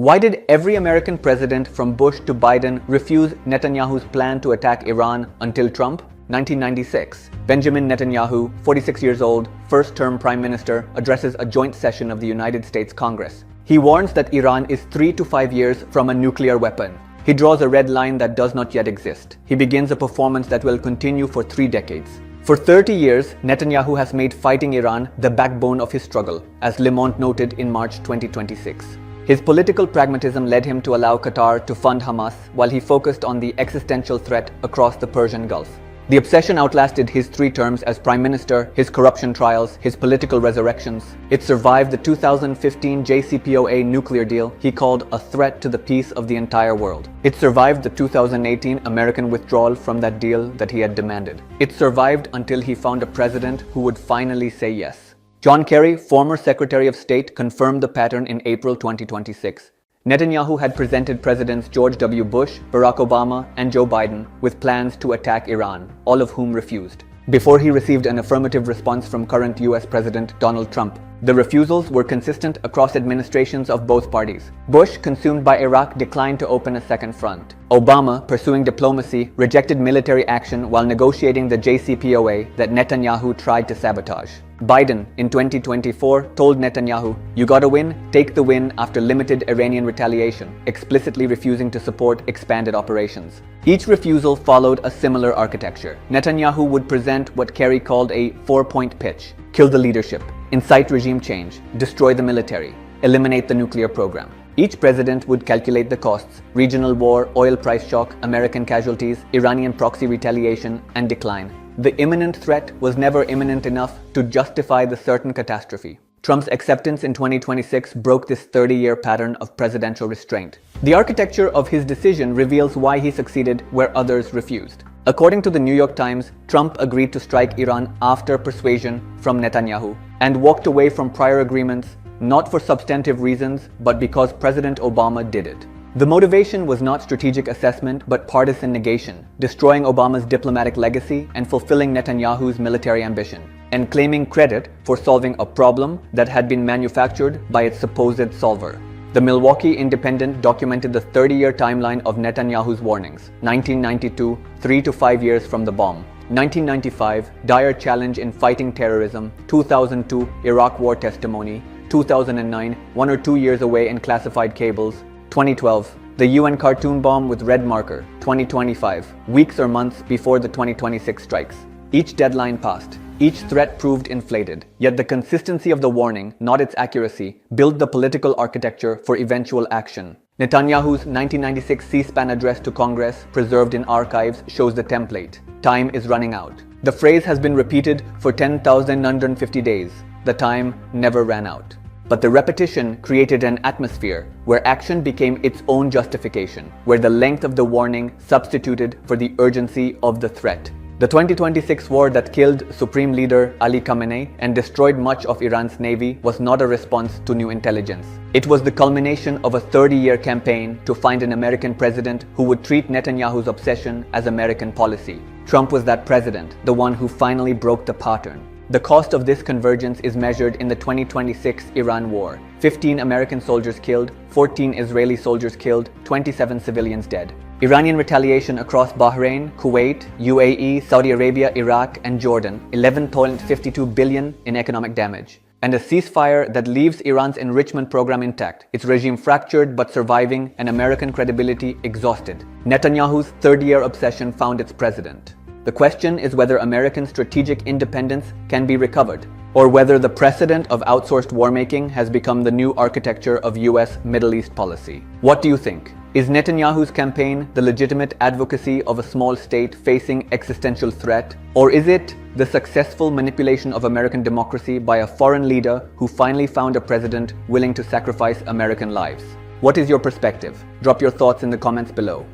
Why did every American president from Bush to Biden refuse Netanyahu's plan to attack Iran until Trump? 1996. Benjamin Netanyahu, 46 years old, first-term prime minister, addresses a joint session of the United States Congress. He warns that Iran is 3 to 5 years from a nuclear weapon. He draws a red line that does not yet exist. He begins a performance that will continue for 3 decades. For 30 years, Netanyahu has made fighting Iran the backbone of his struggle, as Le Monde noted in March 2026. His political pragmatism led him to allow Qatar to fund Hamas while he focused on the existential threat across the Persian Gulf. The obsession outlasted his 3 terms as prime minister, his corruption trials, his political resurrections. It survived the 2015 JCPOA nuclear deal he called a threat to the peace of the entire world. It survived the 2018 American withdrawal from that deal that he had demanded. It survived until he found a president who would finally say yes. John Kerry, former Secretary of State, confirmed the pattern in April 2026. Netanyahu had presented Presidents George W. Bush, Barack Obama, and Joe Biden with plans to attack Iran, all of whom refused. Before he received an affirmative response from current US President Donald Trump, the refusals were consistent across administrations of both parties. Bush, consumed by Iraq, declined to open a second front. Obama, pursuing diplomacy, rejected military action while negotiating the JCPOA that Netanyahu tried to sabotage. Biden, in 2024, told Netanyahu, "You gotta win, take the win," after limited Iranian retaliation, explicitly refusing to support expanded operations. Each refusal followed a similar architecture. Netanyahu would present what Kerry called a 4-point pitch: kill the leadership, incite regime change, destroy the military, eliminate the nuclear program. Each president would calculate the costs: regional war, oil price shock, American casualties, Iranian proxy retaliation, and decline. The imminent threat was never imminent enough to justify the certain catastrophe. Trump's acceptance in 2026 broke this 30-year pattern of presidential restraint. The architecture of his decision reveals why he succeeded where others refused. According to the New York Times, Trump agreed to strike Iran after persuasion from Netanyahu and walked away from prior agreements, not for substantive reasons, but because President Obama did it. The motivation was not strategic assessment, but partisan negation, destroying Obama's diplomatic legacy and fulfilling Netanyahu's military ambition, and claiming credit for solving a problem that had been manufactured by its supposed solver. The Milwaukee Independent documented the 30-year timeline of Netanyahu's warnings: 1992, 3 to 5 years from the bomb; 1995, dire challenge in fighting terrorism; 2002, Iraq war testimony; 2009, 1 or 2 years away in classified cables; 2012, the UN cartoon bomb with red marker; 2025, weeks or months before the 2026 strikes. Each deadline passed. Each threat proved inflated. Yet the consistency of the warning, not its accuracy, built the political architecture for eventual action. Netanyahu's 1996 C-SPAN address to Congress, preserved in archives, shows the template. Time is running out. The phrase has been repeated for 10,950 days. The time never ran out. But the repetition created an atmosphere where action became its own justification, where the length of the warning substituted for the urgency of the threat. The 2026 war that killed Supreme Leader Ali Khamenei and destroyed much of Iran's navy was not a response to new intelligence. It was the culmination of a 30-year campaign to find an American president who would treat Netanyahu's obsession as American policy. Trump was that president, the one who finally broke the pattern. The cost of this convergence is measured in the 2026 Iran war. 15 American soldiers killed, 14 Israeli soldiers killed, 27 civilians dead. Iranian retaliation across Bahrain, Kuwait, UAE, Saudi Arabia, Iraq, and Jordan, 11.52 billion in economic damage. And a ceasefire that leaves Iran's enrichment program intact, its regime fractured but surviving, and American credibility exhausted. Netanyahu's 30-year obsession found its president. The question is whether American strategic independence can be recovered, or whether the precedent of outsourced war-making has become the new architecture of US Middle East policy. What do you think? Is Netanyahu's campaign the legitimate advocacy of a small state facing existential threat, or is it the successful manipulation of American democracy by a foreign leader who finally found a president willing to sacrifice American lives? What is your perspective? Drop your thoughts in the comments below.